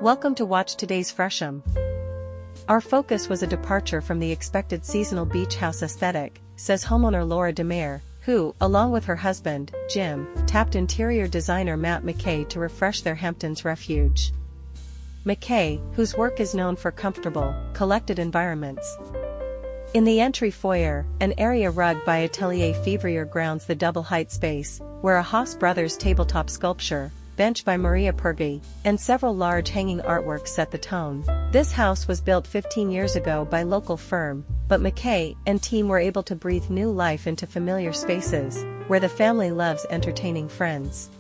Welcome to Watch Today's Fresham. Our focus was a departure from the expected seasonal beach house aesthetic, says homeowner Laura DeMare, who, along with her husband, Jim, tapped interior designer Matt McKay to refresh their Hamptons refuge. McKay, whose work is known for comfortable, collected environments. In the entry foyer, an area rug by Atelier Février grounds the double-height space, where a Haas Brothers tabletop sculpture, bench by Maria Pergi, and several large hanging artworks set the tone. This house was built 15 years ago by local firm, but McKay and team were able to breathe new life into familiar spaces, where the family loves entertaining friends.